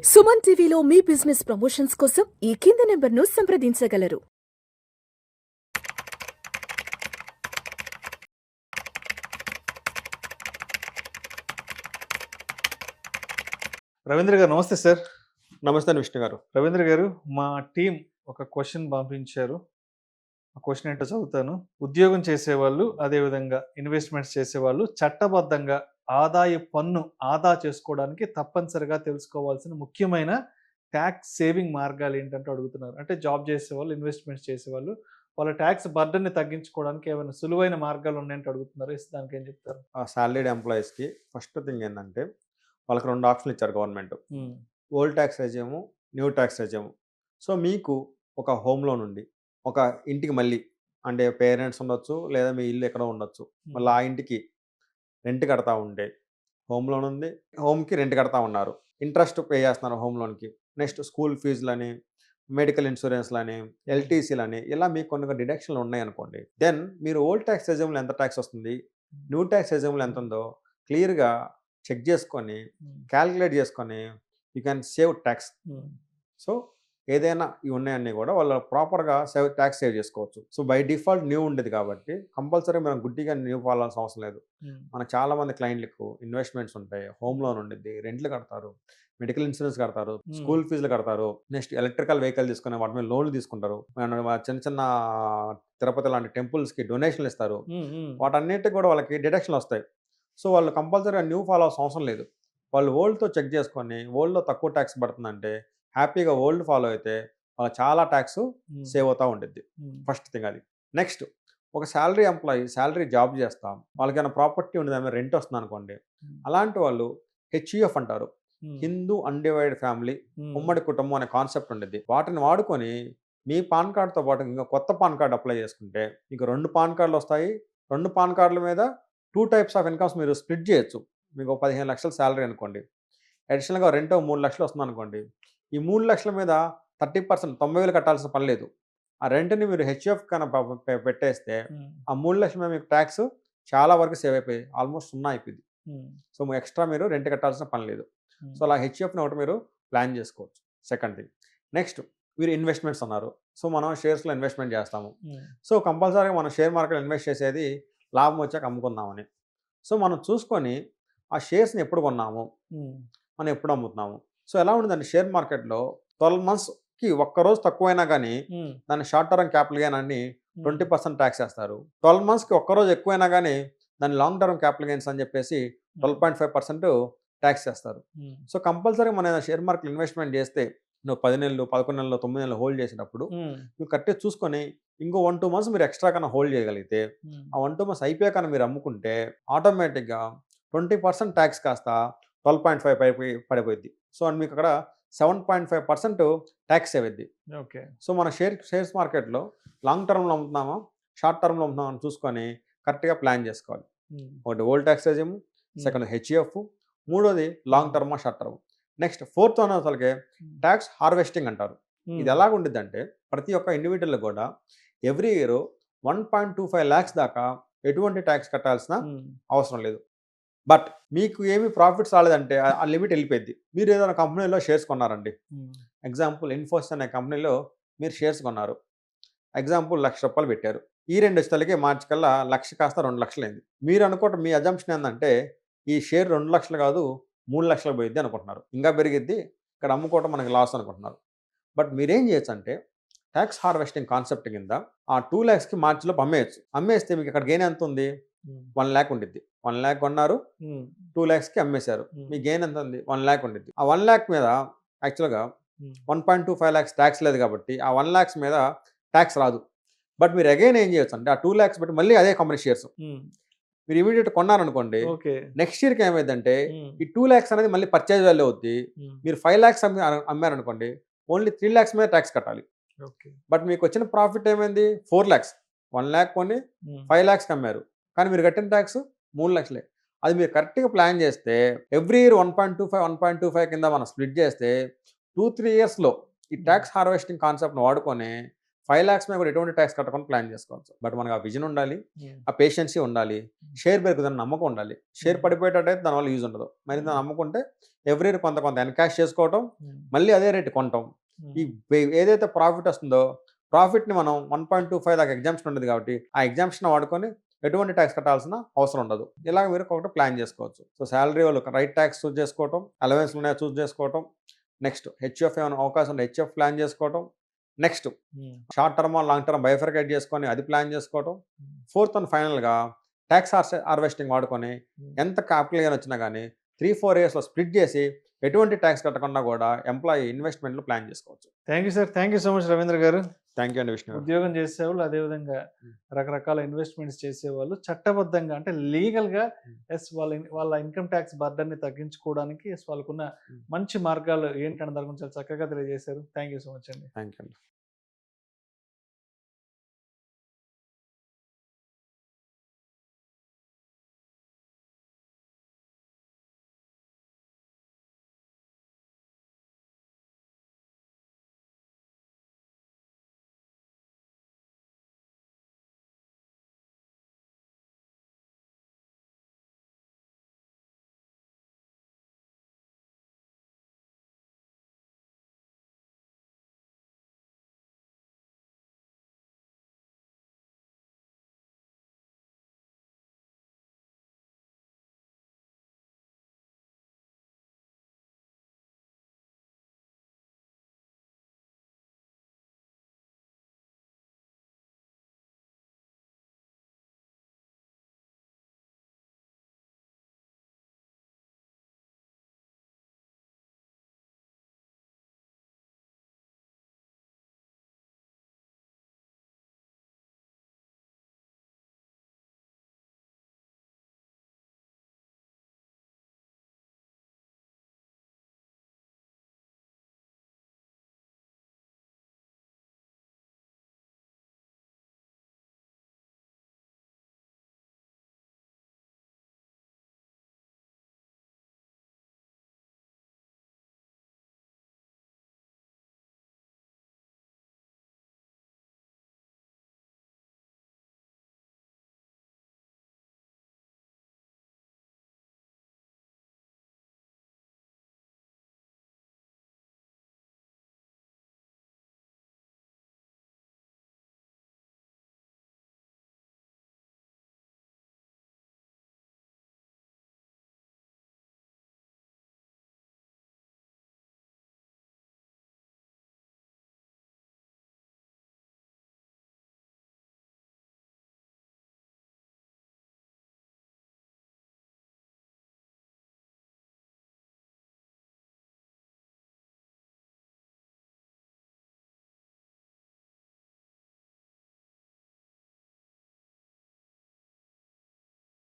సుమన్ టీవీలో మీ business promotions కోసం ఈ కింది నెంబర్ను సంప్రదించగలరు. రవీంద్ర గారు నమస్తే సార్. నమస్తే అండి విష్ణు గారు. రవీంద్ర గారు, మా టీం ఒక క్వశ్చన్ పంపించారు. ఆ క్వశ్చన్ ఏంటో చదువుతాను. ఉద్యోగం చేసేవాళ్ళు, అదేవిధంగా ఇన్వెస్ట్మెంట్స్ చేసేవాళ్ళు చట్టబద్ధంగా ఆదాయ పన్ను ఆదా చేసుకోవడానికి తప్పనిసరిగా తెలుసుకోవాల్సిన ముఖ్యమైన ట్యాక్స్ సేవింగ్ మార్గాలు ఏంటంటే అడుగుతున్నారు. అంటే జాబ్ చేసేవాళ్ళు, ఇన్వెస్ట్మెంట్స్ చేసేవాళ్ళు వాళ్ళ ట్యాక్స్ బర్డన్ని తగ్గించుకోవడానికి ఏమైనా సులువైన మార్గాలు ఉన్నాయంటే అడుగుతున్నారు. దానికి ఏం చెప్తారు? ఆ సాలరీడ్ ఎంప్లాయీస్కి ఫస్ట్ థింగ్ ఏంటంటే వాళ్ళకి 2 ఆప్షన్లు ఇచ్చారు government. Old tax resume, new tax resume. So మీకు ఒక హోమ్ లోన్ ఉండి ఒక ఇంటికి మళ్ళీ అంటే పేరెంట్స్ ఉండొచ్చు, లేదా మీ ఇల్లు ఎక్కడో ఉండొచ్చు. మళ్ళీ ఆ ఇంటికి రెంట్ కడతా ఉంటే హోమ్ లోన్ ఉంది, హోమ్కి రెంట్ కడతా ఉన్నారు, ఇంట్రెస్ట్ పే చేస్తున్నారు హోమ్ లోన్కి. నెక్స్ట్ స్కూల్ ఫీజులని, మెడికల్ ఇన్సూరెన్స్లని, ఎల్టీసీలని, ఇలా మీకు కొన్ని డిడక్షన్లు ఉన్నాయనుకోండి. దెన్ మీరు ఓల్డ్ ట్యాక్స్ రెజ్యూమ్లో ఎంత ట్యాక్స్ వస్తుంది, న్యూ ట్యాక్స్ రెజ్యూమ్లో ఎంత ఉందో క్లియర్గా చెక్ చేసుకొని క్యాలిక్యులేట్ చేసుకొని you can save tax. So ఏదైనా ఇవి ఉన్నాయన్నీ కూడా వాళ్ళు ప్రాపర్గా ట్యాక్స్ సేవ్ చేసుకోవచ్చు. సో బై డిఫాల్ట్ న్యూ ఉండేది కాబట్టి కంపల్సరీ మనం గుడ్డిగా న్యూ ఫాలాల్సిన అవసరం లేదు. మనకు చాలామంది క్లయింట్లకు ఇన్వెస్ట్మెంట్స్ ఉంటాయి, హోమ్ లోన్ ఉండిద్ది, రెంట్లు కడతారు, మెడికల్ ఇన్సూరెన్స్ కడతారు, స్కూల్ ఫీజులు కడతారు, నెక్స్ట్ ఎలక్ట్రికల్ వెహికల్ తీసుకుని వాటి మీద లోన్లు తీసుకుంటారు, చిన్న చిన్న తిరుపతి లాంటి టెంపుల్స్కి డొనేషన్లు ఇస్తారు. వాటన్నిటికి కూడా వాళ్ళకి డిడక్షన్లు వస్తాయి. సో వాళ్ళు కంపల్సరీగా న్యూ ఫాలో అవ్వాల్సిన అవసరం లేదు. వాళ్ళు ఓల్డ్తో చెక్ చేసుకొని ఓల్డ్లో తక్కువ ట్యాక్స్ పడుతుందంటే హ్యాపీగా ఓల్డ్ ఫాలో అయితే వాళ్ళకి చాలా ట్యాక్స్ సేవ్ అవుతూ ఉంటుంది. ఫస్ట్ థింగ్ అది. నెక్స్ట్ ఒక శాలరీ ఎంప్లాయీ శాలరీ జాబ్ చేస్తాం, వాళ్ళకి ఏమైనా ప్రాపర్టీ ఉండేది, ఏమైనా రెంట్ వస్తుంది అనుకోండి, అలాంటి వాళ్ళు హెచ్యుఎఫ్ అంటారు, హిందూ అన్డివైడెడ్ ఫ్యామిలీ, ఉమ్మడి కుటుంబం అనే కాన్సెప్ట్ ఉండేది. వాటిని వాడుకొని మీ పాన్ కార్డ్తో పాటు ఇంకా కొత్త పాన్ కార్డు అప్లై చేసుకుంటే మీకు 2 పాన్ కార్డులు వస్తాయి. 2 పాన్ కార్డుల మీద 2 టైప్స్ ఆఫ్ ఇన్కమ్స్ మీరు స్ప్లిట్ చేయొచ్చు. మీకు 15 లక్షల శాలరీ అనుకోండి, అడిషనల్గా రెంట్ 3 లక్షలు వస్తుంది అనుకోండి, ఈ 3 లక్షల మీద 30% 90,000 కట్టాల్సిన పని లేదు. ఆ రెంట్ని మీరు హెచ్ఎఫ్ కన్నా పెట్టేస్తే ఆ 3 లక్షల మీద మీకు ట్యాక్స్ చాలా వరకు సేవ్ అయిపోయి ఆల్మోస్ట్ 0 అయిపోయింది. సో ఎక్స్ట్రా మీరు రెంట్ కట్టాల్సిన పని లేదు. సో అలా హెచ్ఎఫ్ని ఒకటి మీరు ప్లాన్ చేసుకోవచ్చు. Second thing. నెక్స్ట్ మీరు ఇన్వెస్ట్మెంట్స్ అన్నారు. సో మనం షేర్స్లో ఇన్వెస్ట్మెంట్ చేస్తాము. సో కంపల్సరీగా మనం షేర్ మార్కెట్ ఇన్వెస్ట్ చేసేది లాభం వచ్చాక అమ్ముకుందామని. సో మనం చూసుకొని ఆ షేర్స్ని ఎప్పుడు కొన్నాము, మనం ఎప్పుడు అమ్ముతున్నాము. సో ఎలా ఉంటుందంటే షేర్ మార్కెట్లో 12 మంత్స్కి ఒక్కరోజు తక్కువైనా కానీ దాన్ని షార్ట్ టర్మ్ క్యాపిటల్ గెయిన్ అని 20% ట్యాక్స్ వేస్తారు. 12 మంత్స్కి ఒక్కరోజు ఎక్కువైనా కానీ దాన్ని లాంగ్ టర్మ్ క్యాపిటల్ గెయిన్స్ అని చెప్పేసి 12.5% ట్యాక్స్ చేస్తారు. సో కంపల్సరీ మన షేర్ మార్కెట్ ఇన్వెస్ట్మెంట్ చేస్తే నువ్వు 10 నెలలు, 11 నెలలు, 9 నెలలు హోల్డ్ చేసినప్పుడు నువ్వు కరెక్ట్గా చూసుకొని ఇంకో 1-2 మంత్స్ మీరు ఎక్స్ట్రా కన్నా హోల్డ్ చేయగలిగితే ఆ 1-2 మంత్స్ అయిపోయాక మీరు అమ్ముకుంటే ఆటోమేటిక్గా 20% ట్యాక్స్ కాస్త 12.5 పడిపోయింది. సో అండ్ మీకు అక్కడ 7.5% ట్యాక్స్ అయ్యింది. ఓకే. సో మన షేర్స్ మార్కెట్లో లాంగ్ టర్మ్లో అమ్ముతున్నామా, షార్ట్ టర్మ్లో అమ్ముతున్నామా అని చూసుకొని కరెక్ట్గా ప్లాన్ చేసుకోవాలి. ఒకటి old tax regime, second HEF, మూడోది లాంగ్ టర్మా short term. Next fourth one అసలుకే ట్యాక్స్ హార్వెస్టింగ్ అంటారు. ఇది ఎలాగ ఉండిద్దంటే ప్రతి ఒక్క ఇండివిజువల్ కూడా ఎవ్రీ ఇయర్ 1.25 lakhs దాకా ఎటువంటి ట్యాక్స్ కట్టాల్సిన అవసరం లేదు. బట్ మీకు ఏమి ప్రాఫిట్స్ రాలేదంటే ఆ లిమిట్ వెళ్ళిపోయింది. మీరు ఏదైనా కంపెనీలో షేర్స్ కొన్నారండి, ఎగ్జాంపుల్ ఇన్ఫోసిస్ అనే కంపెనీలో మీరు షేర్స్ కొన్నారు, ఎగ్జాంపుల్ ₹1,00,000 పెట్టారు. ఈ 2 ఇష్టాలకి మార్చి కల్లా 1,00,000 కాస్త 2,00,000 అయింది. మీరు అనుకోవటం మీ అజంప్షన్ ఏంటంటే ఈ షేర్ 2,00,000 కాదు 3,00,000 పోయిద్ది అనుకుంటున్నారు, ఇంకా పెరిగిద్ది, ఇక్కడ అమ్ముకోవటం మనకి లాస్ అనుకుంటున్నారు. బట్ మీరేం చేయొచ్చు అంటే ట్యాక్స్ హార్వెస్టింగ్ కాన్సెప్ట్ కింద ఆ 2 lakhsకి మార్చిలో అమ్మేయచ్చు. అమ్మేస్తే మీకు ఇక్కడ గెయిన్ ఎంత ఉంది, 1 lakh ఉండిద్ది. 1 lakh కొన్నారు, 2 lakhsకి అమ్మేశారు, మీ గెయిన్ ఎంత ఉంది, 1 lakh ఉండిద్ది. ఆ 1 lakh మీద యాక్చువల్గా 1.25 lakhs ట్యాక్స్ లేదు కాబట్టి ఆ 1 lakhs మీద ట్యాక్స్ రాదు. బట్ మీరు అగైన్ ఏం చేయొచ్చు అంటే ఆ 2 lakhs బట్టి మళ్ళీ అదే కంపెనీ షేర్స్ మీరు ఇమీడియట్ కొన్నారనుకోండి, నెక్స్ట్ ఇయర్కి ఏమైందంటే ఈ 2 lakhs అనేది మళ్ళీ పర్చేజ్ వాల్యూ అవుద్ది. మీరు 5 lakhs అమ్మారనుకోండి, ఓన్లీ 3 lakhs మీద ట్యాక్స్ కట్టాలి. బట్ మీకు వచ్చిన ప్రాఫిట్ ఏమైంది, 4 lakhs. 1 lakh కొని 5 lakhsకి అమ్మారు, కానీ మీరు కట్టిన ట్యాక్స్ 3 lakhs. అది మీరు కరెక్ట్గా ప్లాన్ చేస్తే ఎవ్రీ ఇయర్ 1.25 కింద మనం స్ప్లిట్ చేస్తే 2-3 yearsలో ఈ ట్యాక్స్ హార్వెస్టింగ్ కాన్సెప్ట్ని వాడుకొని 5 lakhs మీద కూడా ఎటువంటి ట్యాక్స్ కట్టకుండా ప్లాన్ చేసుకోవచ్చు. బట్ మనకు ఆ విజన్ ఉండాలి, ఆ పేషెన్సీ ఉండాలి, షేర్ పెరుగుతుందని నమ్మకం ఉండాలి. షేర్ పడిపోయేటట్టయితే దానివల్ల యూజ్ ఉండదు, మరి దాన్ని నమ్ముకుంటే ఎవ్రీ ఇయర్ కొంత కొంత ఎన్కాష్ చేసుకోవటం, మళ్ళీ అదే రేటు కొనటం. ఈ ఏదైతే ప్రాఫిట్ వస్తుందో ప్రాఫిట్ని మనం 1.25 దాకా ఎగ్జామ్షన్ ఉండదు కాబట్టి ఆ ఎగ్జామ్షన్ వాడుకొని ఎటువంటి ట్యాక్స్ కట్టాల్సిన అవసరం ఉండదు. ఇలా మీరు ఒకటి ప్లాన్ చేసుకోవచ్చు. సో శాలరీ వాళ్ళు రైట్ ట్యాక్స్ చూస్ చేసుకోవటం, అలవెన్స్ ఉన్నాయో చూస్ చేసుకోవటం, నెక్స్ట్ హెచ్ఎఫ్ ఏమైనా అవకాశం ఉంటే హెచ్ఎఫ్ ప్లాన్ చేసుకోవటం, next short term long term bifurcate చేసుకొని అది ప్లాన్ చేసుకోవటం, ఫోర్త్ అండ్ ఫైనల్గా ట్యాక్స్ హార్వెస్టింగ్ వాడుకొని ఎంత క్యాపిటల్ గెయిన్ వచ్చినా కానీ 3-4 ఇయర్స్లో స్ప్లిట్ చేసి ఎటువంటి ట్యాక్స్ కట్టకుండా కూడా ఎంప్లాయీ ఇన్వెస్ట్మెంట్లు ప్లాన్ చేసుకోవచ్చు. Thank you sir, thank you so much Ravindra గారు. థ్యాంక్ యూ అండి విష్ణు గారు. ఉద్యోగం చేసేవాళ్ళు అదేవిధంగా రకరకాల ఇన్వెస్ట్మెంట్స్ చేసేవాళ్ళు చట్టబద్ధంగా అంటే లీగల్గా ఎస్ వాళ్ళ ఇన్కమ్ ట్యాక్స్ బర్డన్ని తగ్గించుకోవడానికి ఎస్ వాళ్ళకున్న మంచి మార్గాలు ఏంటనే దాని గురించి చాలా చక్కగా తెలియజేశారు. థ్యాంక్ యూ సో మచ్ అండి. థ్యాంక్ యూ అండి.